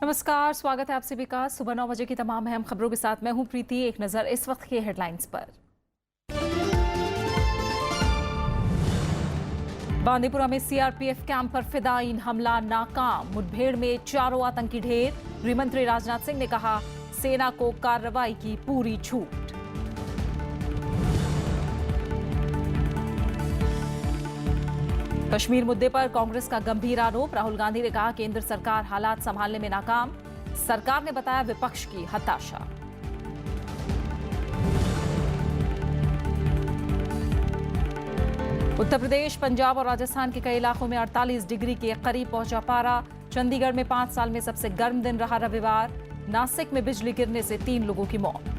नमस्कार, स्वागत है आप सभी का सुबह 9 बजे की तमाम अहम खबरों के साथ। मैं हूं प्रीति। एक नजर इस वक्त के हेडलाइंस पर। बांदीपुरा में सीआरपीएफ कैंप पर फिदायीन हमला नाकाम। मुठभेड़ में 4 आतंकी ढेर। गृहमंत्री राजनाथ सिंह ने कहा, सेना को कार्रवाई की पूरी छूट। कश्मीर मुद्दे पर कांग्रेस का गंभीर आरोप। राहुल गांधी ने कहा, केंद्र सरकार हालात संभालने में नाकाम। सरकार ने बताया विपक्ष की हताशा। उत्तर प्रदेश, पंजाब और राजस्थान के कई इलाकों में 48 डिग्री के करीब पहुंचा पारा। चंडीगढ़ में 5 साल में सबसे गर्म दिन रहा रविवार। नासिक में बिजली गिरने से 3 लोगों की मौत।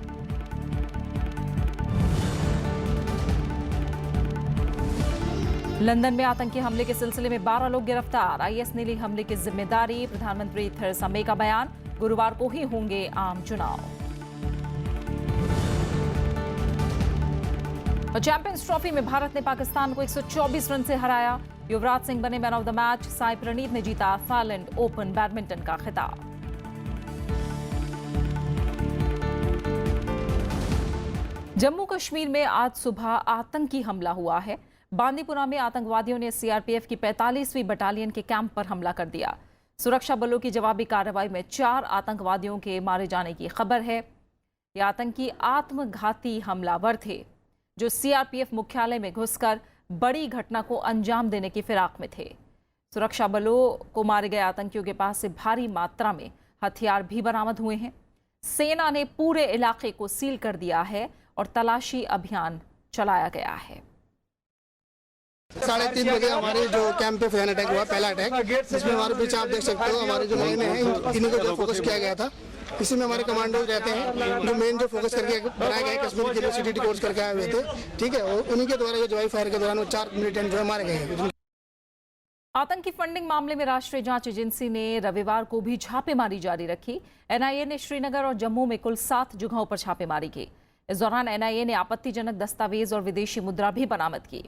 लंदन में आतंकी हमले के सिलसिले में 12 लोग गिरफ्तार। आईएस ने ली हमले की जिम्मेदारी। प्रधानमंत्री थेरेसा मे का बयान, गुरुवार को ही होंगे आम चुनाव। और चैंपियंस ट्रॉफी में भारत ने पाकिस्तान को 124 रन से हराया। युवराज सिंह बने man of the match. Sai Praneeth ने जीता थाईलैंड ओपन बैडमिंटन का खिताब। जम्मू कश्मीर में आज सुबह आतंकी हमला हुआ है। बांदीपुरा में आतंकवादियों ने सीआरपीएफ की 45वीं बटालियन के कैंप पर हमला कर दिया। सुरक्षा बलों की जवाबी कार्रवाई में 4 आतंकवादियों के मारे जाने की खबर है। ये आतंकी आत्मघाती हमलावर थे जो सीआरपीएफ मुख्यालय में घुसकर बड़ी घटना को अंजाम देने की फिराक में थे। सुरक्षा बलों को मारे गए आतंकियों के पास से भारी मात्रा में हथियार भी बरामद हुए हैं। सेना ने पूरे इलाके को सील कर दिया है और तलाशी अभियान चलाया गया है। 3:30 बजे हमारे जो कैंप पे फैन अटैक हुआ, पहला अटैक, जिसमें हमारे पीछे आप देख सकते हो हमारे जो लाइनें हैं इन्हीं को जो फोकस किया गया था। इसी में हमारे कमांडो रहते हैं जो मेन जो फोकस करके बनाए गए कश्मीर के यूनिवर्सिटी कोर्स करके आए हुए थे, ठीक है। और उन्हीं के द्वारा जो फायर के दौरान वो 4 मिलिटेंट जो मारे गए हैं। आतंकी फंडिंग मामले में राष्ट्रीय जांच एजेंसी ने रविवार को भी छापेमारी जारी रखी। एनआईए ने श्रीनगर और जम्मू में कुल 7 जगहों पर छापेमारी की। इस दौरान एनआईए ने आपत्तिजनक दस्तावेज और विदेशी मुद्रा भी बरामद की।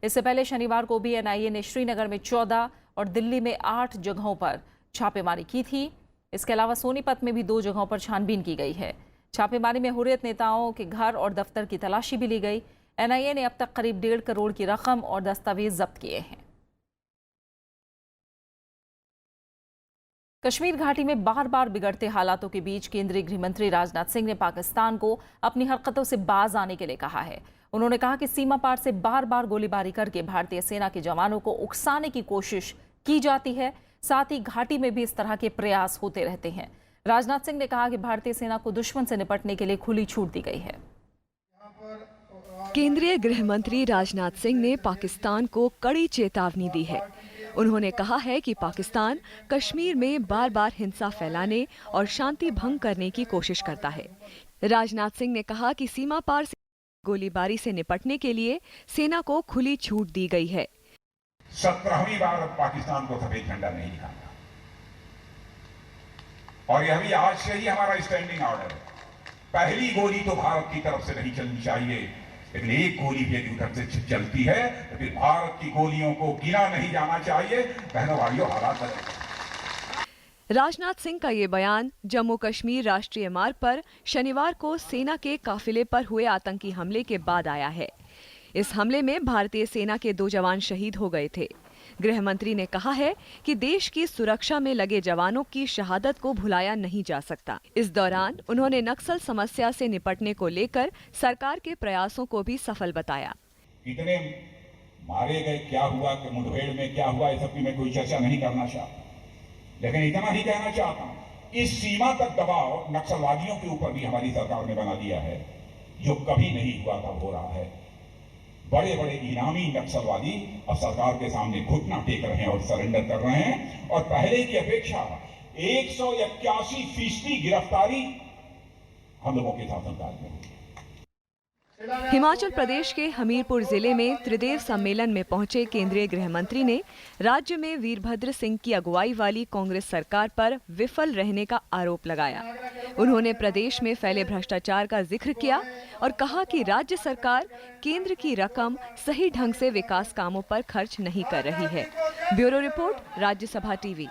इससे पहले शनिवार को भी एनआईए ने श्रीनगर में 14 और दिल्ली में 8 जगहों पर छापेमारी की थी। इसके अलावा सोनीपत में भी 2 जगहों पर छानबीन की गई है। छापेमारी में हुर्रियत नेताओं के घर और दफ्तर की तलाशी भी ली गई। एनआईए ने अब तक करीब 1.5 करोड़ की रकम और दस्तावेज जब्त किए हैं। कश्मीर घाटी में बार बार बिगड़ते हालातों के बीच केंद्रीय गृहमंत्री राजनाथ सिंह ने पाकिस्तान को अपनी हरकतों से बाज आने के लिए कहा है। उन्होंने कहा कि सीमा पार से बार बार गोलीबारी करके भारतीय सेना के जवानों को उकसाने की कोशिश की जाती है। साथ ही घाटी में भी इस तरह के प्रयास होते रहते हैं। राजनाथ सिंह ने कहा कि भारतीय सेना को दुश्मन से निपटने के लिए खुली छूट दी गई है। केंद्रीय गृह मंत्री राजनाथ सिंह ने पाकिस्तान को कड़ी चेतावनी दी है। उन्होंने कहा है कि पाकिस्तान कश्मीर में बार बार हिंसा फैलाने और शांति भंग करने की कोशिश करता है। राजनाथ सिंह ने कहा कि सीमा पार से गोलीबारी से निपटने के लिए सेना को खुली छूट दी गई है। 17वीं बार अब पाकिस्तान को सफेद झंडा नहीं दिखाना, और यह भी आज से ही हमारा स्टैंडिंग ऑर्डर है। पहली गोली तो भारत की तरफ से नहीं चलनी चाहिए, लेकिन एक गोली भी यदि उधर से चलती है तो फिर भारत की गोलियों को गिना नहीं जाना चाहिए। बहनों भाइयों, हालात बदल। राजनाथ सिंह का ये बयान जम्मू कश्मीर राष्ट्रीय मार्ग पर शनिवार को सेना के काफिले पर हुए आतंकी हमले के बाद आया है। इस हमले में भारतीय सेना के 2 जवान शहीद हो गए थे। गृह मंत्री ने कहा है कि देश की सुरक्षा में लगे जवानों की शहादत को भुलाया नहीं जा सकता। इस दौरान उन्होंने नक्सल समस्या से निपटने को लेकर सरकार के प्रयासों को भी सफल बताया। कितने मारे गए, क्या हुआ, कि मुठभेड़ में क्या हुआ, इस सब की मैं कोई चर्चा नहीं करना चाहता, लेकिन इतना ही कहना चाहता हूं, इस सीमा तक दबाव नक्सलवादियों के ऊपर भी हमारी सरकार ने बना दिया है, जो कभी नहीं हुआ था, हो रहा है। बड़े बड़े इनामी नक्सलवादी अब सरकार के सामने घुटना टेक रहे हैं और सरेंडर कर रहे हैं, और पहले की अपेक्षा 181% गिरफ्तारी हम लोगों के शासनकाल में हुई। हिमाचल प्रदेश के हमीरपुर जिले में त्रिदेव सम्मेलन में पहुंचे केंद्रीय गृह मंत्री ने राज्य में वीरभद्र सिंह की अगुवाई वाली कांग्रेस सरकार पर विफल रहने का आरोप लगाया। उन्होंने प्रदेश में फैले भ्रष्टाचार का जिक्र किया और कहा कि राज्य सरकार केंद्र की रकम सही ढंग से विकास कामों पर खर्च नहीं कर रही है। Bureau report, Rajya Sabha TV.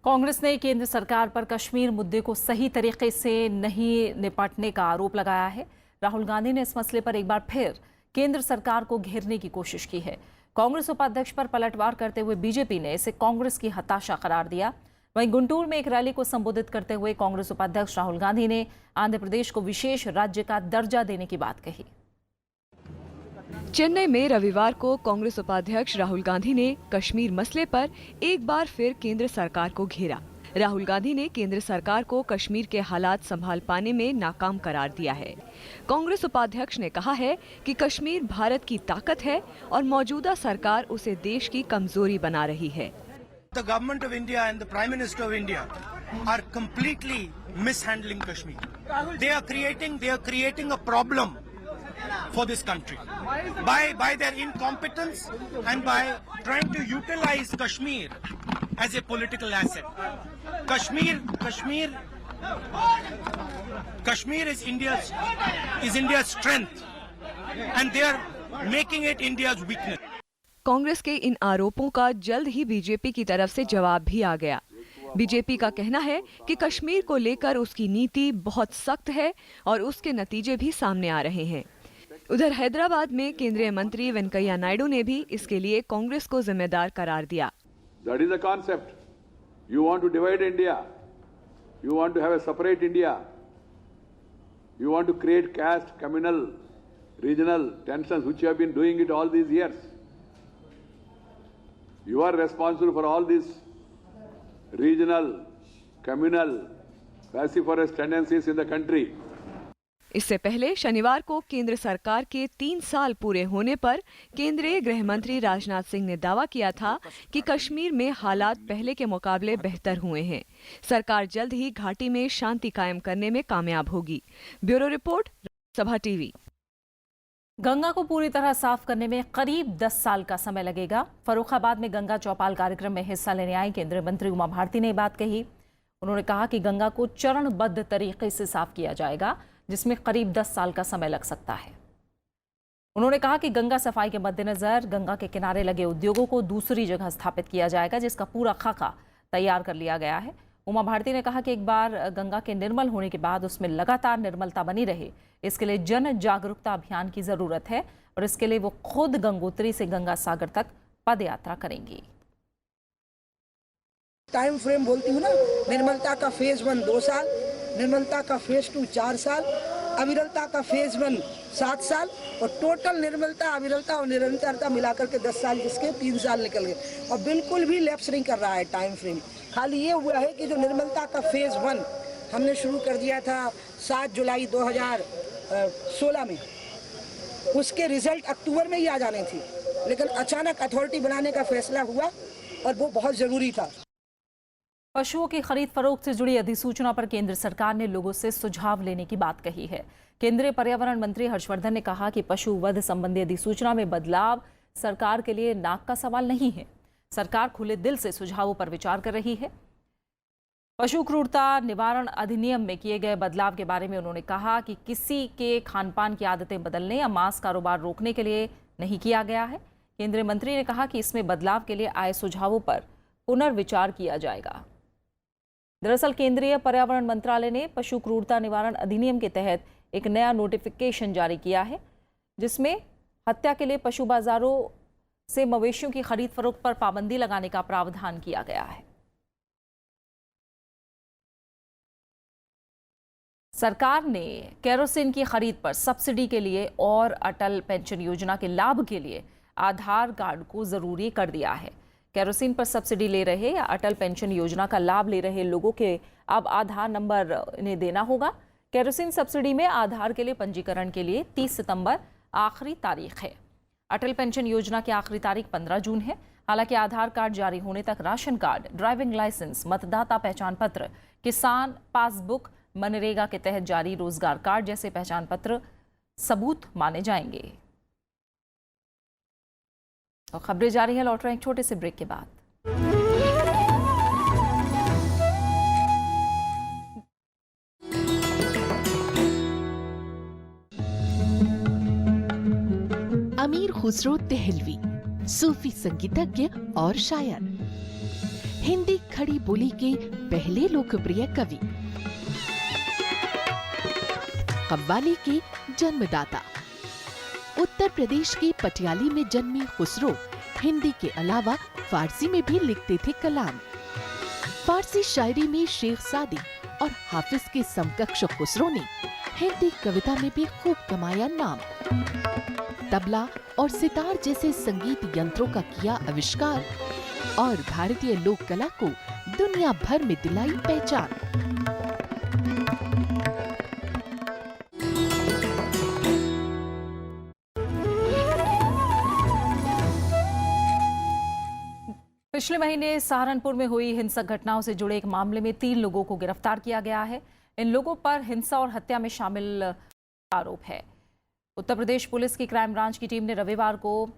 Congress ने केंद्र सरकार पर कश्मीर मुद्दे को सही तरीके से नहीं निपटने का आरोप लगाया है। राहुल गांधी ने इस मसले पर एक बार फिर केंद्र सरकार को घेरने की कोशिश की है। कांग्रेस उपाध्यक्ष पर पलटवार करते हुए बीजेपी ने इसे कांग्रेस की हताशा करार दिया। वहीं गुंटूर में एक रैली को संबोधित करते हुए कांग्रेस उपाध्यक्ष राहुल गांधी ने आंध्र प्रदेश को विशेष राज्य का दर्जा देने की बात कही। चेन्नई में रविवार को कांग्रेस उपाध्यक्ष राहुल गांधी ने कश्मीर मसले पर एक बार फिर केंद्र सरकार को घेरा। राहुल गांधी ने केंद्र सरकार को कश्मीर के हालात संभाल पाने में नाकाम करार दिया है। कांग्रेस उपाध्यक्ष ने कहा है कि कश्मीर भारत की ताकत है और मौजूदा सरकार उसे देश की कमजोरी बना रही है। The government of India and the Prime Minister of India are completely mishandling Kashmir. They are creating a problem for this country by their incompetence and by trying to utilize Kashmir as a political asset. Kashmir is India's strength, and they are making it India's weakness. Congress के इन आरोपों का जल्द ही BJP की तरफ से जवाब भी आ गया। बीजेपी का कहना है कि कश्मीर को लेकर उसकी नीति बहुत सख्त है और उसके नतीजे भी सामने आ रहे हैं। उधर हैदराबाद में केंद्रीय मंत्री वेंकैया नायडू ने भी इसके लिए कांग्रेस को जिम्मेदार करार दिया। That is the concept. You want to divide India. You want to have a separate India. You want to create caste, communal, regional tensions, which you have been doing it all these years. You are responsible for all these regional, communal, vociferous tendencies in the country. इससे पहले शनिवार को केंद्र सरकार के 3 साल पूरे होने पर केंद्रीय गृह मंत्री राजनाथ सिंह ने दावा किया था कि कश्मीर में हालात पहले के मुकाबले बेहतर हुए हैं। सरकार जल्द ही घाटी में शांति कायम करने में कामयाब होगी। ब्यूरो रिपोर्ट, सभा टीवी। गंगा को पूरी तरह साफ करने में करीब 10 साल का समय लगेगा। फर्रुखाबाद में गंगा चौपाल कार्यक्रम में हिस्सा लेने आई केंद्रीय मंत्री उमा भारती ने बात कही। उन्होंने कहा कि गंगा को चरणबद्ध तरीके से साफ किया जाएगा, जिसमें करीब 10 साल का समय लग सकता है। उन्होंने कहा कि गंगा सफाई के मद्देनजर गंगा के किनारे लगे उद्योगों को दूसरी जगह स्थापित किया जाएगा, जिसका पूरा खाका तैयार कर लिया गया है। उमा भारती ने कहा कि एक बार गंगा के निर्मल होने के बाद उसमें लगातार निर्मलता बनी रहे, इसके लिए जन जागरूकता अभियान की जरूरत है और इसके लिए वो खुद गंगोत्री से गंगा सागर तक पद यात्रा करेंगी। टाइम फ्रेम बोलती हूँ ना, निर्मलता का फेज 1 2 साल, निर्मलता का फेज 2 4 साल, अविरलता का फेज 1 7 साल और टोटल निर्मलता, अविरलता और निरंतरता मिलाकर के 10 साल, जिसके 3 साल निकल गए और बिल्कुल भी लैप्स नहीं कर रहा है टाइम फ्रेम। खाली ये हुआ है कि जो निर्मलता का फेज 1 हमने शुरू कर दिया था 7 जुलाई 2016 में, उसके रिजल्ट अक्टूबर में ही आ जाने थे, लेकिन अचानक अथॉरिटी बनाने का फैसला हुआ और वो बहुत जरूरी था। पशुओं की खरीद फरोख्त से जुड़ी अधिसूचना पर केंद्र सरकार ने लोगों से सुझाव लेने की बात कही है। केंद्रीय पर्यावरण मंत्री हर्षवर्धन ने कहा कि पशु वध संबंधी अधिसूचना में बदलाव सरकार के लिए नाक का सवाल नहीं है। सरकार खुले दिल से सुझावों पर विचार कर रही है। पशु क्रूरता निवारण अधिनियम में किए गए बदलाव के बारे में उन्होंने कहा कि किसी के खानपान की आदतें बदलने या मांस कारोबार रोकने के लिए नहीं किया गया है। केंद्रीय मंत्री ने कहा कि इसमें बदलाव के लिए आए सुझावों पर पुनर्विचार किया जाएगा। दरअसल केंद्रीय पर्यावरण मंत्रालय ने पशु क्रूरता निवारण अधिनियम के तहत एक नया नोटिफिकेशन जारी किया है, जिसमें हत्या के लिए पशु बाजारों से मवेशियों की खरीद फरोख्त पर पाबंदी लगाने का प्रावधान किया गया है। सरकार ने केरोसिन की खरीद पर सब्सिडी के लिए और अटल पेंशन योजना के लाभ के लिए आधार कार्ड को जरूरी कर दिया है। केरोसिन पर सब्सिडी ले रहे या अटल पेंशन योजना का लाभ ले रहे लोगों के अब आधार नंबर इन्हें देना होगा। केरोसिन सब्सिडी में आधार के लिए पंजीकरण के लिए 30 सितंबर आखिरी तारीख है। अटल पेंशन योजना की आखिरी तारीख 15 जून है। हालांकि आधार कार्ड जारी होने तक राशन कार्ड, ड्राइविंग लाइसेंस, मतदाता पहचान पत्र, किसान पासबुक, मनरेगा के तहत जारी रोजगार कार्ड जैसे पहचान पत्र सबूत माने जाएंगे। और खबरें जारी हैं, लौट रहे हैं एक छोटे से ब्रेक के बाद। अमीर खुसरो देहलवी, सूफी संगीतज्ञ और शायर। हिंदी खड़ी बोली के पहले लोकप्रिय कवि, कव्वाली के जन्मदाता। उत्तर प्रदेश के पटियाली में जन्मे खुसरो हिंदी के अलावा फारसी में भी लिखते थे कलाम। फारसी शायरी में शेख सादी और हाफिज के समकक्ष खुसरो ने हिंदी कविता में भी खूब कमाया नाम। तबला और सितार जैसे संगीत यंत्रों का किया आविष्कार और भारतीय लोक कला को दुनिया भर में दिलाई पहचान। पिछले महीने सहारनपुर में हुई हिंसक घटनाओं से जुड़े एक मामले में 3 लोगों को गिरफ्तार किया गया है। इन लोगों पर हिंसा और हत्या में शामिल आरोप है। उत्तर प्रदेश पुलिस की क्राइम ब्रांच की टीम ने रविवार को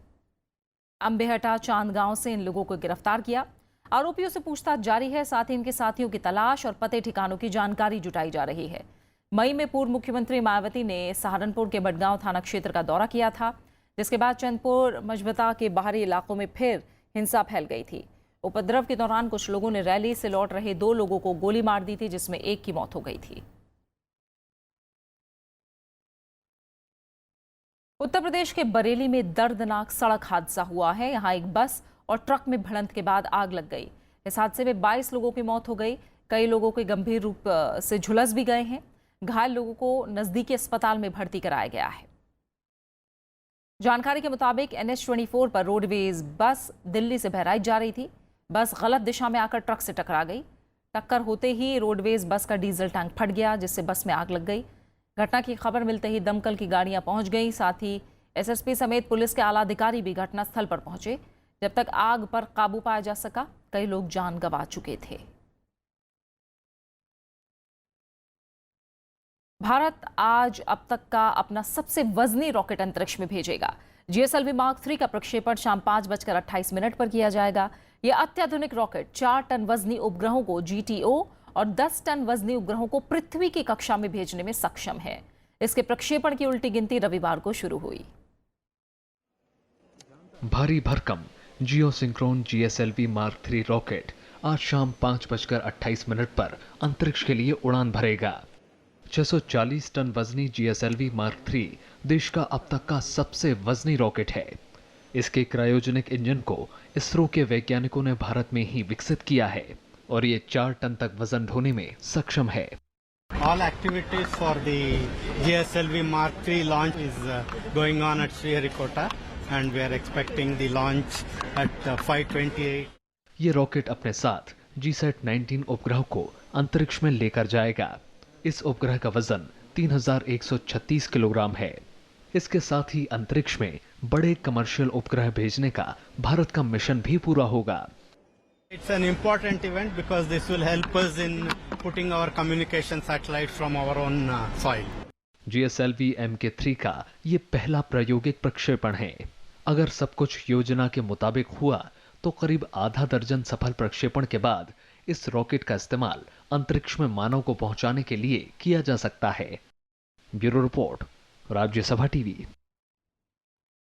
अंबेहटा चांदगांव से इन लोगों को गिरफ्तार किया। आरोपियों से पूछताछ जारी है, साथ ही इनके साथियों की तलाश और पते ठिकानों की जानकारी जुटाई जा रही है। मई में पूर्व मुख्यमंत्री मायावती ने सहारनपुर के बडगांव थाना क्षेत्र का दौरा किया था, जिसके बाद चंदपुर मजबता के बाहरी इलाकों में फिर हिंसा फैल गई थी। उपद्रव के दौरान कुछ लोगों ने रैली से लौट रहे 2 लोगों को गोली मार दी थी, जिसमें एक की मौत हो गई थी। उत्तर प्रदेश के बरेली में दर्दनाक सड़क हादसा हुआ है। यहां एक बस और ट्रक में भिड़ंत के बाद आग लग गई। इस हादसे में 22 लोगों की मौत हो गई। कई लोगों के गंभीर रूप से झुलस भी गए हैं। घायल लोगों को नजदीकी अस्पताल में भर्ती कराया गया है। जानकारी के मुताबिक NH-24 पर रोडवेज बस दिल्ली से बहराइच जा रही थी। बस गलत दिशा में आकर ट्रक से टकरा गई। टक्कर होते ही रोडवेज बस का डीजल टैंक फट गया, जिससे बस में आग लग गई। घटना की खबर मिलते ही दमकल की गाड़ियां पहुंच गई। साथ ही SSP समेत पुलिस के आला अधिकारी भी घटनास्थल पर पहुंचे। जब तक आग पर काबू पाया जा सका, कई लोग जान गंवा चुके थे। भारत आज अब तक का अपना सबसे वजनी रॉकेट अंतरिक्ष में भेजेगा। GSLV Mark 3 का प्रक्षेपण शाम 5:28 पर किया जाएगा। यह अत्याधुनिक रॉकेट 4 टन वजनी उपग्रहों को GTO और 10 टन वजनी उपग्रहों को पृथ्वी की कक्षा में भेजने में सक्षम है। इसके प्रक्षेपण की उल्टी गिनती रविवार को शुरू हुई। भारी भरकम जियोसिंक्रोन GSLV Mark 3 रॉकेट आज शाम 5:28 पर अंतरिक्ष के लिए उड़ान भरेगा। 640 टन वजनी GSLV Mark 3 देश का अब तक का सबसे वजनी रॉकेट है। इसके क्रायोजेनिक इंजन को इसरो के वैज्ञानिकों ने भारत में ही विकसित किया है और ये 4 टन तक वजन ढोने में सक्षम है। All activities for the GSLV Mark 3 launch is going on at Sriharikota and we are expecting the launch at 5:28. ये रॉकेट अपने साथ GSAT-19 उपग्रह को अंतरिक्ष में लेकर जाएगा। इस उपग्रह का वजन 3136 किलोग्राम है। इसके साथ ही अंतरिक्ष में बड़े कमर्शियल उपग्रह भेजने का भारत का मिशन भी पूरा होगा। It's an important event because this will help us in putting our communication satellites from our own soil. GSLV Mk3 का ये पहला प्रायोगिक प्रक्षेपण है। अगर सब कुछ योजना के मुताबिक हुआ तो करीब आधा दर्जन सफल प्रक्षेपण के बाद इस रॉकेट का इस्तेमाल अंतरिक्ष में मानव को पहुंचाने के लिए किया जा सकता है। Bureau report, Rajya Sabha TV.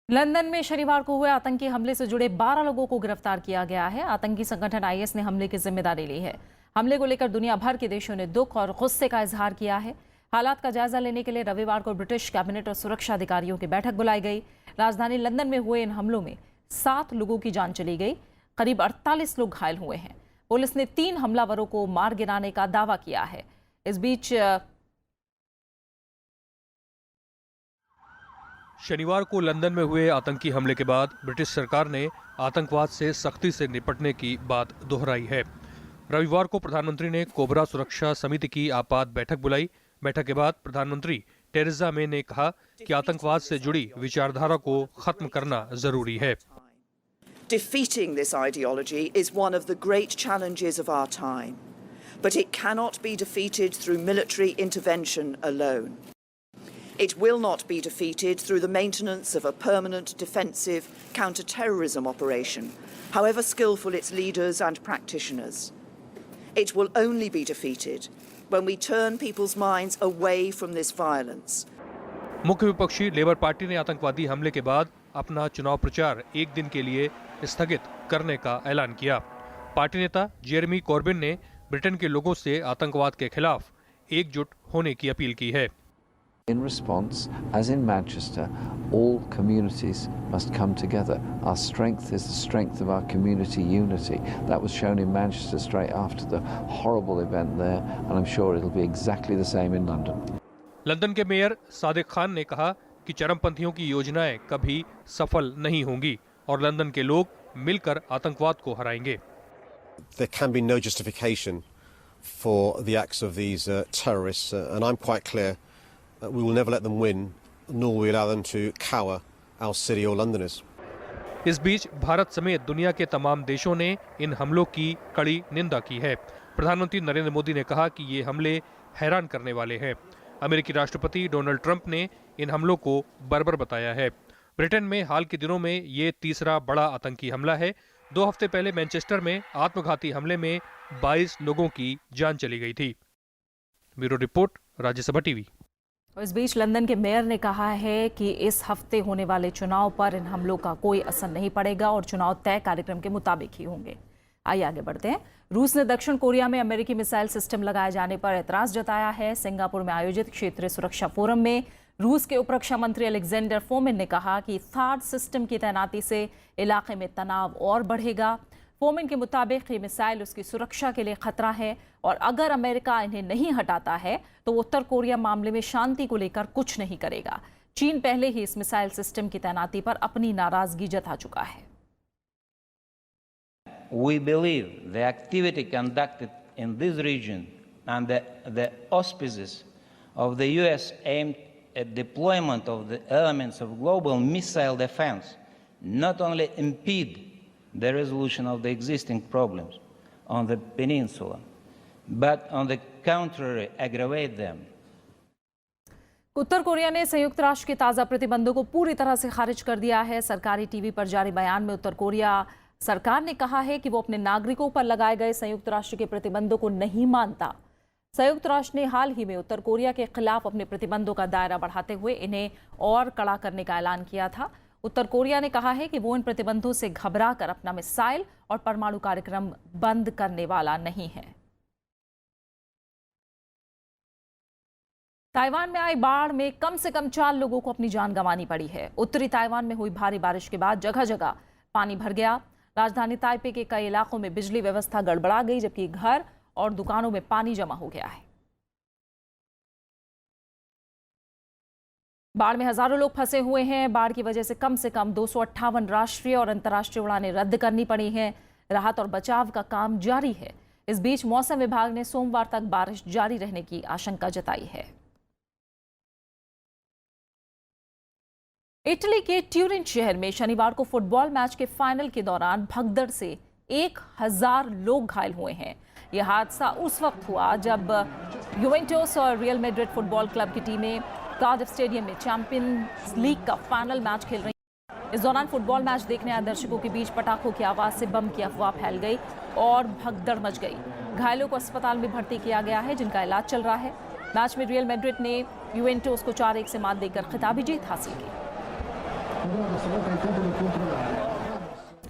London में शनिवार को हुए आतंकी हमले से जुड़े 12 लोगों को गिरफ्तार किया गया है। आतंकी संगठन IS ने हमले की जिम्मेदारी ली है। हमले को लेकर दुनिया भर के देशों ने दुख और गुस्से का इजहार किया है। हालात का जायजा लेने के लिए रविवार को ब्रिटिश कैबिनेट और सुरक्षा अधिकारियों की बैठक बुलाई गई। राजधानी लंदन में हुए इन हमलों में 7 लोगों की जान चली गई। करीब 48 लोग घायल हुए हैं। पुलिस ने 3 हमलावरों को मार गिराने का दावा किया है। इस बीच शनिवार को लंदन में हुए आतंकी हमले के बाद ब्रिटिश सरकार ने आतंकवाद से सख्ती से निपटने की बात दोहराई है। रविवार को प्रधानमंत्री ने कोबरा सुरक्षा समिति की आपात बैठक बुलाई। बैठक के बाद प्रधानमंत्री टेरेसा मे ने कहा कि आतंकवाद से जुड़ी विचारधारा को खत्म करना जरूरी है। Defeating this ideology is one of the great challenges of our time, but it cannot be defeated through military intervention alone. It will not be defeated through the maintenance of a permanent defensive counter-terrorism operation, however skillful its leaders and practitioners. It will only be defeated when we turn people's minds away from this violence. मुख्य विपक्षी labour party ने आतंकवादी हमले के बाद अपना चुनाव प्रचार एक दिन के लिए स्थगित करने का ऐलान किया। पार्टी नेता जेरेमी कॉर्बिन ने ब्रिटेन के लोगों से आतंकवाद के खिलाफ एकजुट होने की अपील की है। In response, as in Manchester, all communities must come together. Our strength is the strength of our community unity. That was shown in Manchester straight after the horrible event there, and I'm sure it'll be exactly the same in London. London के mayor Sadiq Khan ने कहा कि चरमपंथियों की योजनाएं कभी सफल नहीं होंगी और लंदन के लोग मिलकर आतंकवाद को हराएंगे। There can be no justification for the acts of these terrorists, and I'm quite clear. We will never let them win, nor will we allow them to cower our city or Londoners. इस बीच भारत समेत दुनिया के तमाम देशों ने इन हमलों की कड़ी निंदा की है। प्रधानमंत्री नरेंद्र मोदी ने कहा कि ये हमले हैरान करने वाले हैं। अमेरिकी राष्ट्रपति डोनाल्ड ट्रंप ने इन हमलों को बर्बर बताया है। ब्रिटेन में हाल के दिनों में ये तीसरा बड़ा आतंकी हमला है। 2 हफ्ते पहले मैनचेस्टर में आत्मघाती हमले में 22 लोगों की जान चली गई थी। Bureau report, Rajya Sabha TV. इस बीच लंदन के मेयर ने कहा है कि इस हफ्ते होने वाले चुनाव पर इन हमलों का कोई असर नहीं पड़ेगा और चुनाव तय कार्यक्रम के मुताबिक ही होंगे। आइए आगे बढ़ते हैं। रूस ने दक्षिण कोरिया में अमेरिकी मिसाइल सिस्टम लगाए जाने पर एतराज जताया है। सिंगापुर में आयोजित क्षेत्रीय सुरक्षा फोरम में रूस के उपरक्षा मंत्री अलेक्जेंडर फोमिन ने कहा कि थार्ड सिस्टम की तैनाती से इलाके में तनाव और बढ़ेगा। फोमिन के मुताबिक ये मिसाइल उसकी सुरक्षा के लिए खतरा है और अगर अमेरिका इन्हें नहीं हटाता है तो उत्तर कोरिया मामले में शांति को लेकर कुछ नहीं करेगा। चीन पहले ही इस मिसाइल सिस्टम की तैनाती पर अपनी नाराजगी जता चुका है। We believe the activity conducted in this region and the auspices of the US aimed at deployment of the elements of global missile defense not only impede the resolution of the existing problems on the peninsula, but on the contrary aggravate them. Uttar Korea ने संयुक्त राष्ट्र के ताज़ा प्रतिबंधों को पूरी तरह से खारिज कर दिया है। सरकारी टीवी पर जारी बयान में उत्तर कोरिया सरकार ने कहा है कि वो अपने नागरिकों पर लगाए गए संयुक्त राष्ट्र के प्रतिबंधों को नहीं मानता। संयुक्त राष्ट्र ने हाल ही में उत्तर कोरिया के खिलाफ अपने प्रतिबंधों का दायरा बढ़ाते हुए इन्हें और कड़ा करने का ऐलान किया था। उत्तर कोरिया ने कहा है कि वो इन प्रतिबंधों से घबराकर अपना मिसाइल और परमाणु कार्यक्रम बंद करने वाला नहीं है। ताइवान में आई बाढ़ में कम से कम 4 लोगों को अपनी जान गंवानी पड़ी है। उत्तरी ताइवान में हुई भारी बारिश के बाद जगह जगह पानी भर गया। राजधानी ताइपे के कई इलाकों में बिजली व्यवस्था गड़बड़ा गई, जबकि घर और दुकानों में पानी जमा हो गया है। बाढ़ में हजारों लोग फंसे हुए हैं। बाढ़ की वजह से कम 258 राष्ट्रीय और अंतर्राष्ट्रीय उड़ानें रद्द करनी पड़ी हैं। राहत और बचाव का काम जारी है। इस बीच मौसम विभाग ने सोमवार तक बारिश जारी रहने की आशंका जताई है। इटली के ट्यूरिन शहर में शनिवार को फुटबॉल मैच के फाइनल के दौरान भगदड़ से 1000 लोग घायल हुए हैं। यह हादसा उस वक्त हुआ जब यूवेंटस और रियल मैड्रिड फुटबॉल क्लब की टीमें कार्डिफ स्टेडियम में चैंपियंस लीग का फाइनल मैच खेल रही हैं। इस दौरान फुटबॉल मैच देखने आए दर्शकों के बीच पटाखों की आवाज से बम की अफवाह फैल गई और भगदड़ मच गई। घायलों को अस्पताल में भर्ती किया गया है, जिनका इलाज चल रहा है। मैच में रियल मैड्रिड ने यूवेंटस को 4-1 से मात देकर खिताबी जीत हासिल की।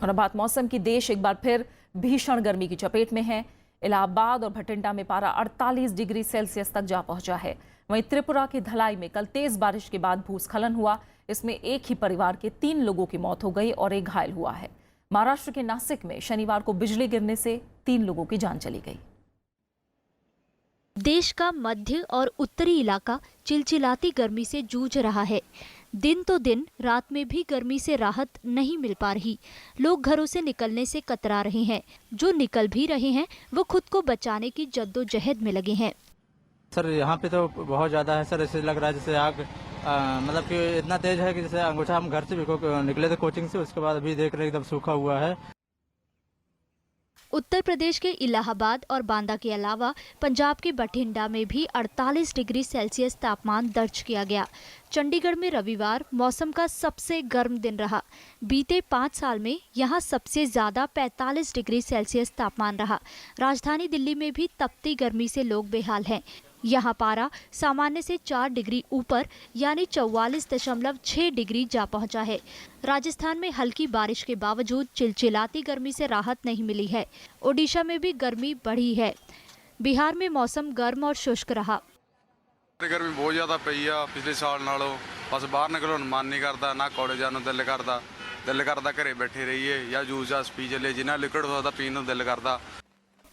और अब बात मौसम की। देश एक बार फिर भीषण गर्मी की चपेट में है। इलाहाबाद और भटिंडा में पारा 48 डिग्री सेल्सियस तक जा पहुंचा है। वहीं त्रिपुरा के धलाई में कल तेज बारिश के बाद भूस्खलन हुआ। इसमें एक ही परिवार के 3 लोगों की मौत हो गई और एक घायल हुआ है। महाराष्ट्र के नासिक में शनिवार को बिजली गिरने से 3 लोगों की जान चली गई। देश का मध्य और उत्तरी इलाका चिलचिलाती गर्मी से जूझ रहा है। दिन तो दिन, रात में भी गर्मी से राहत नहीं मिल पा रही। लोग घरों से निकलने से कतरा रहे हैं। जो निकल भी रहे हैं वो खुद को बचाने की जद्दोजहद में लगे हैं। सर यहाँ पे तो बहुत ज़्यादा है सर। ऐसे लग रहा है जैसे आग मतलब कि इतना तेज है कि जैसे अंगूठा हम घर से भी निकले थे कोचिंग से, उसके बाद अभी देख रहे एकदम सूखा हुआ है। उत्तर प्रदेश के इलाहाबाद और बांदा के अलावा पंजाब के बठिंडा में भी 48 डिग्री सेल्सियस तापमान दर्ज किया गया। चंडीगढ़ में रविवार मौसम का सबसे गर्म दिन रहा। बीते 5 साल में यहां सबसे ज़्यादा 45 डिग्री सेल्सियस तापमान रहा। राजधानी दिल्ली में भी तपती गर्मी से लोग बेहाल हैं। यहाँ पारा सामान्य से 4 डिग्री ऊपर यानी 44.6 डिग्री जा पहुँचा है। राजस्थान में हल्की बारिश के बावजूद चिलचिलाती गर्मी से राहत नहीं मिली है। ओडिशा में भी गर्मी बढ़ी है। बिहार में मौसम गर्म और शुष्क रहा। गर्मी बहुत ज्यादा पई आ पिछले साल नालों, बस बाहर निकलने ਨੂੰ मन नहीं करता, ना कॉलेज जाने ਨੂੰ दिल करता घरे बैठे रहिए या जूस जास पी चले, जिन्ना लिक्विड हो सकता पीने ਨੂੰ दिल करता।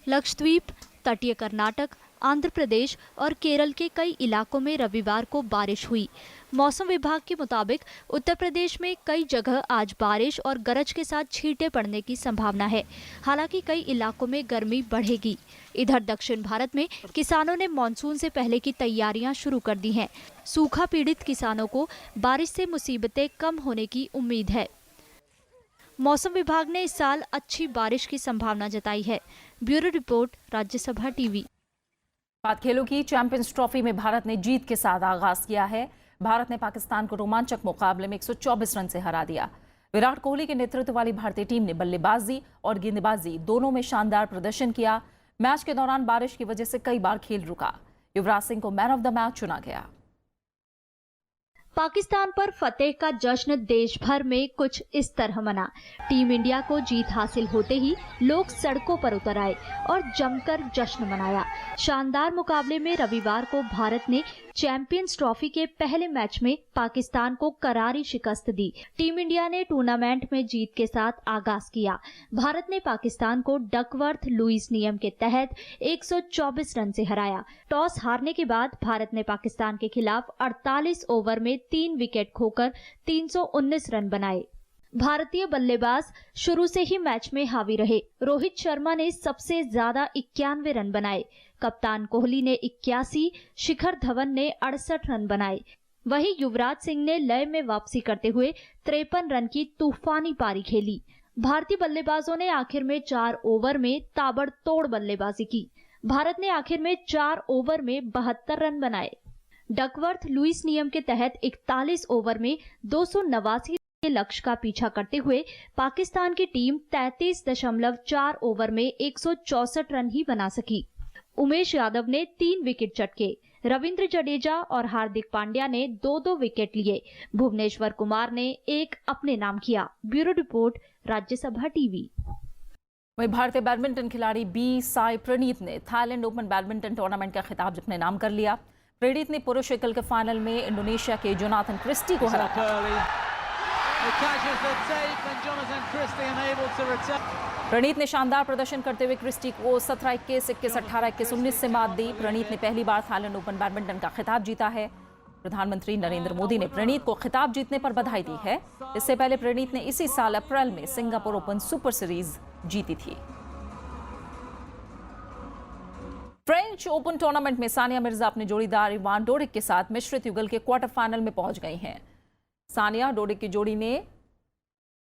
लक्षद्वीप, तटीय कर्नाटक, आंध्र प्रदेश और केरल के कई इलाकों में रविवार को बारिश हुई। मौसम विभाग के मुताबिक उत्तर प्रदेश में कई जगह आज बारिश और गरज के साथ छींटे पड़ने की संभावना है। हालांकि कई इलाकों में गर्मी बढ़ेगी। इधर दक्षिण भारत में किसानों ने मानसून से पहले की तैयारियां शुरू कर दी हैं। सूखा पीड़ित किसानों को बारिश से मुसीबतें कम होने की उम्मीद है। मौसम विभाग ने इस साल अच्छी बारिश की संभावना जताई है। Bureau report, Rajya Sabha TV. बात खेलों की। चैंपियंस ट्रॉफी में भारत ने जीत के साथ आगाज किया है। भारत ने पाकिस्तान को रोमांचक मुकाबले में 124 रन से हरा दिया। विराट कोहली के नेतृत्व वाली भारतीय टीम ने बल्लेबाजी और गेंदबाजी दोनों में शानदार प्रदर्शन किया। मैच के दौरान बारिश की वजह से कई बार खेल रुका। युवराज सिंह को मैन ऑफ द मैच चुना गया। पाकिस्तान पर फतेह का जश्न देश भर में कुछ इस तरह मना। टीम इंडिया को जीत हासिल होते ही लोग सड़कों पर उतर आए और जमकर जश्न मनाया। शानदार मुकाबले में रविवार को भारत ने चैंपियंस ट्रॉफी के पहले मैच में पाकिस्तान को करारी शिकस्त दी। टीम इंडिया ने टूर्नामेंट में जीत के साथ आगाज किया। भारत ने पाकिस्तान को डकवर्थ लुईस नियम के तहत 124 रन से हराया। टॉस हारने के बाद भारत ने पाकिस्तान के खिलाफ 48 ओवर में 3 विकेट खोकर 319 रन बनाए। भारतीय बल्लेबाज शुरू से ही मैच में हावी रहे। रोहित शर्मा ने सबसे ज्यादा 91 रन बनाए। कप्तान कोहली ने 81, शिखर धवन ने 68 रन बनाए। वहीं युवराज सिंह ने लय में वापसी करते हुए 53 रन की तूफानी पारी खेली। भारतीय बल्लेबाजों ने आखिर में 4 ओवर में ताबड़तोड़ बल्लेबाजी की। भारत ने आखिर में 4 ओवर में 72 रन बनाए। डकवर्थ लुईस नियम के तहत 41 ओवर में 289 के लक्ष्य का पीछा करते हुए पाकिस्तान की टीम 33.4 ओवर में 164 रन ही बना सकी। उमेश यादव ने 3 विकेट चटके। रविंद्र जडेजा और हार्दिक पांड्या ने 2-2 विकेट लिए। भुवनेश्वर कुमार ने 1 अपने नाम किया। Bureau report, Rajya Sabha TV. वहीं भारतीय बैडमिंटन खिलाड़ी बी साई प्रणीत ने थाईलैंड ओपन बैडमिंटन टूर्नामेंट का खिताब अपने नाम कर लिया। प्रणीत ने पुरुष एकल के फाइनल में इंडोनेशिया के जोनाथन क्रिस्टी को हराया। प्रणीत ने शानदार प्रदर्शन करते हुए क्रिस्टी को 17-21, 21-18, 21-19 से मात दी। प्रणीत ने पहली बार थाईलैंड ओपन बैडमिंटन का खिताब जीता है। प्रधानमंत्री नरेंद्र मोदी ने प्रणीत को खिताब जीतने पर बधाई दी है। इससे पहले प्रणीत ने इसी साल अप्रैल में सिंगापुर ओपन सुपर सीरीज जीती थी। फ्रेंच ओपन टूर्नामेंट में सानिया मिर्जा अपने जोड़ीदार इवान डोडिक के साथ मिश्रित युगल के क्वार्टर फाइनल में पहुंच गई हैं। सानिया डोडिक की जोड़ी ने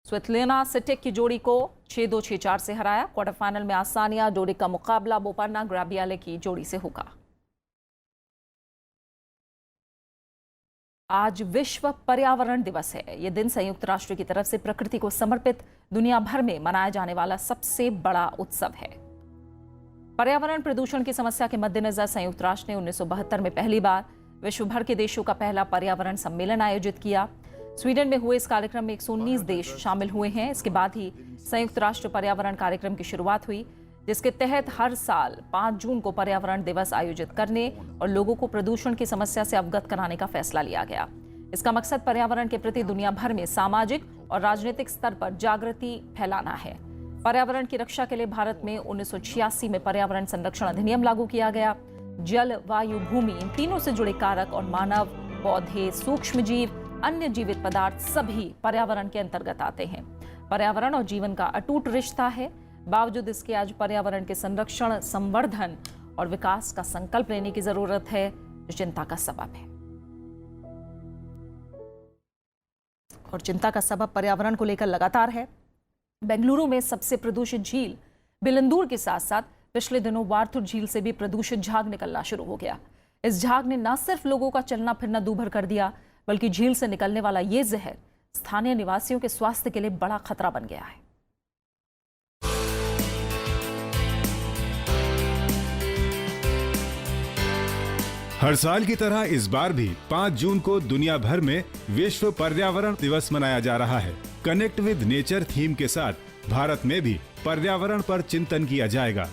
स्वेतलेना सिटेक की जोड़ी को 6-2, 6-4 से हराया। क्वार्टर फाइनल में आज सानिया डोडिक का मुकाबला बोपान्ना ग्राबियाले की जोड़ी से होगा। आज विश्व पर्यावरण दिवस है। यह दिन संयुक्त राष्ट्र की तरफ से प्रकृति को समर्पित दुनिया भर में मनाया जाने वाला सबसे बड़ा उत्सव है। पर्यावरण प्रदूषण की समस्या के मद्देनजर संयुक्त राष्ट्र ने 1972 में पहली बार विश्व भर के देशों का पहला पर्यावरण सम्मेलन आयोजित किया। स्वीडन में हुए इस कार्यक्रम में 119 देश शामिल हुए हैं। इसके बाद ही संयुक्त राष्ट्र पर्यावरण कार्यक्रम की शुरुआत हुई, जिसके तहत हर साल 5 जून को पर्यावरण दिवस आयोजित करने और लोगों को प्रदूषण की समस्या से अवगत कराने का फैसला लिया गया। इसका मकसद पर्यावरण के प्रति दुनिया भर में सामाजिक और राजनीतिक स्तर पर जागृति फैलाना है। पर्यावरण की रक्षा के लिए भारत में 1986 में पर्यावरण संरक्षण अधिनियम लागू किया गया। जल, वायु, भूमि, इन तीनों से जुड़े कारक और मानव, पौधे, सूक्ष्म जीव, अन्य जीवित पदार्थ सभी पर्यावरण के अंतर्गत आते हैं। पर्यावरण और जीवन का अटूट रिश्ता है। बावजूद इसके आज पर्यावरण के संरक्षण, संवर्धन और विकास का संकल्प लेने की जरूरत है, जो चिंता का सबब है। और चिंता का सबब पर्यावरण को लेकर लगातार है। बेंगलुरु में सबसे प्रदूषित झील बिलंदूर के साथ साथ पिछले दिनों वार्थुर झील से भी प्रदूषित झाग निकलना शुरू हो गया। इस झाग ने न सिर्फ लोगों का चलना फिरना दूभर कर दिया, बल्कि झील से निकलने वाला ये जहर स्थानीय निवासियों के स्वास्थ्य के लिए बड़ा खतरा बन गया है। हर साल की तरह इस बार भी 5 जून को दुनिया भर में विश्व पर्यावरण दिवस मनाया जा रहा है। कनेक्ट विद नेचर थीम के साथ भारत में भी पर्यावरण पर चिंतन किया जाएगा।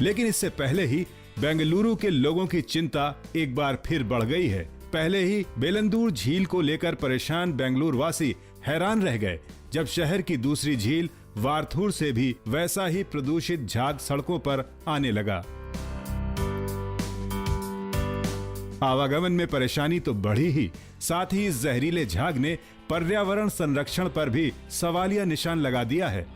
लेकिन इससे पहले ही बेंगलुरु के लोगों की चिंता एक बार फिर बढ़ गई है। पहले ही बेलंदूर झील को लेकर परेशान बेंगलुरु वासी हैरान रह गए जब शहर की दूसरी झील वार्थूर से भी वैसा ही प्रदूषित झाग सड़कों पर आने लगा। आवागमन में परेशानी तो बढ़ी ही, साथ ही इस जहरीले झाग ने पर्यावरण संरक्षण पर भी सवालिया निशान लगा दिया है।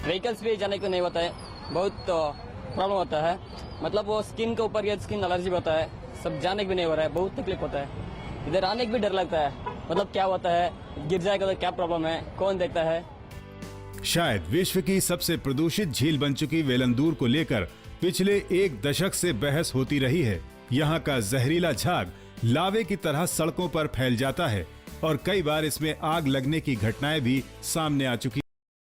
व्हीकल्स भी जाने को नहीं होता है, बहुत प्रॉब्लम होता है। मतलब वो स्किन के ऊपर ये स्किन एलर्जी होता है, सब जाने भी नहीं हो रहा है, बहुत तकलीफ होता है। इधर आने का भी डर लगता है, मतलब क्या होता है, गिर जाएगा तो क्या प्रॉब्लम है, कौन देखता है। शायद विश्व की सबसे प्रदूषित झील बन चुकी वेलंदूर को लेकर पिछले 1 दशक से बहस होती रही है। यहाँ का जहरीला झाग लावे की तरह सड़कों पर फैल जाता है और कई बार इसमें आग लगने की घटनाएं भी सामने आ चुकी।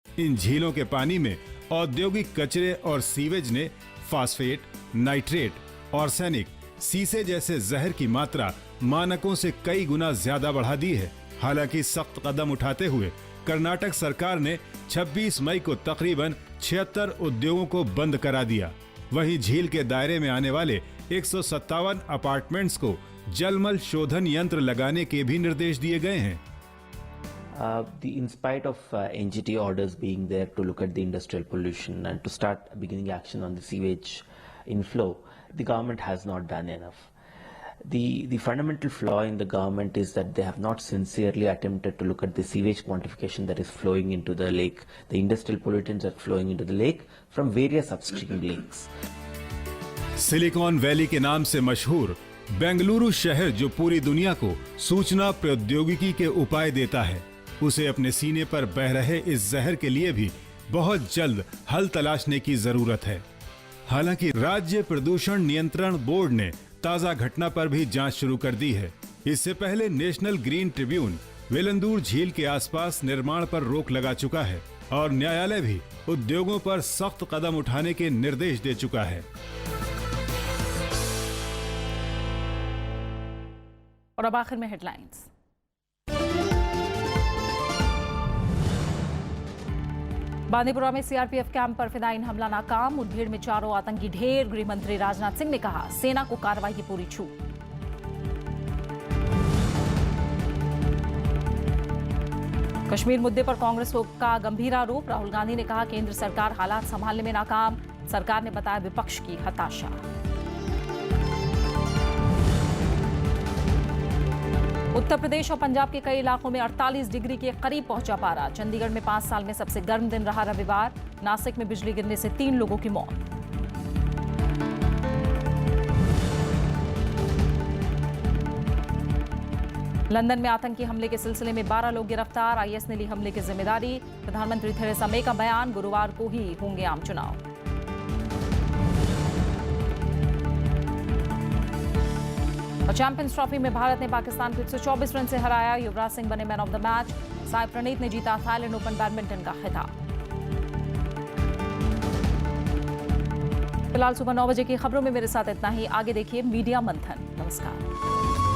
इन झीलों के पानी में औद्योगिक कचरे और सीवेज ने फास्फेट, नाइट्रेट, आर्सेनिक, सीसे जैसे जहर की मात्रा मानकों से कई गुना ज्यादा बढ़ा दी है। हालांकि सख्त कदम उठाते हुए कर्नाटक सरकार ने 26 मई को तकरीबन 76 उद्योगों को बंद करा दिया। वहीं झील के दायरे में आने वाले 157 अपार्टमेंट्स को जलमल शोधन यंत्र लगाने के भी निर्देश दिए गए हैं। In spite of NGT orders being there to look at the industrial pollution and to start beginning action on the sewage inflow, the government has not done enough. The fundamental flaw in the government is that they have not sincerely attempted to look at the sewage quantification that is flowing into the lake, the industrial pollutants that are flowing into the lake from various upstream lakes. Silicon valley के नाम से मशहूर बेंगलुरु शहर जो पूरी दुनिया को सूचना प्रौद्योगिकी के उपाय देता है, उसे अपने सीने पर बह रहे इस जहर के लिए भी बहुत जल्द हल तलाशने की जरूरत है। हालांकि राज्य प्रदूषण नियंत्रण बोर्ड ने ताजा घटना पर भी जांच शुरू कर दी है। इससे पहले नेशनल ग्रीन ट्रिब्यून वेलंदूर झील के आसपास निर्माण पर रोक लगा चुका है और न्यायालय भी उद्योगों पर सख्त कदम उठाने के निर्देश दे चुका है। और अब आखिर में हेडलाइंस। बांदीपुरा में सीआरपीएफ कैंप पर फिदायीन हमला नाकाम, मुठभेड़ में 4 आतंकी ढेर। गृह मंत्री राजनाथ सिंह ने कहा, सेना को कार्रवाई की पूरी छूट। कश्मीर मुद्दे पर कांग्रेस का गंभीर आरोप, राहुल गांधी ने कहा केंद्र सरकार हालात संभालने में नाकाम, सरकार ने बताया विपक्ष की हताशा। उत्तर प्रदेश और पंजाब के कई इलाकों में 48 डिग्री के करीब पहुंचा पारा। चंडीगढ़ में 5 साल में सबसे गर्म दिन रहा रविवार। नासिक में बिजली गिरने से 3 लोगों की मौत। लंदन में आतंकी हमले के सिलसिले में 12 लोग गिरफ्तार। आईएस ने ली हमले की जिम्मेदारी। प्रधानमंत्री थेरेसा मे का बयान, गुरुवार को ही होंगे आम चुनाव। और चैंपियंस ट्रॉफी में भारत ने पाकिस्तान को 124 रन से हराया। युवराज सिंह बने man of the match. Sai Praneeth ने जीता थाईलैंड ओपन बैडमिंटन का खिताब। फिलहाल सुबह 9 बजे की खबरों में मेरे साथ इतना ही। आगे देखिए मीडिया मंथन। नमस्कार।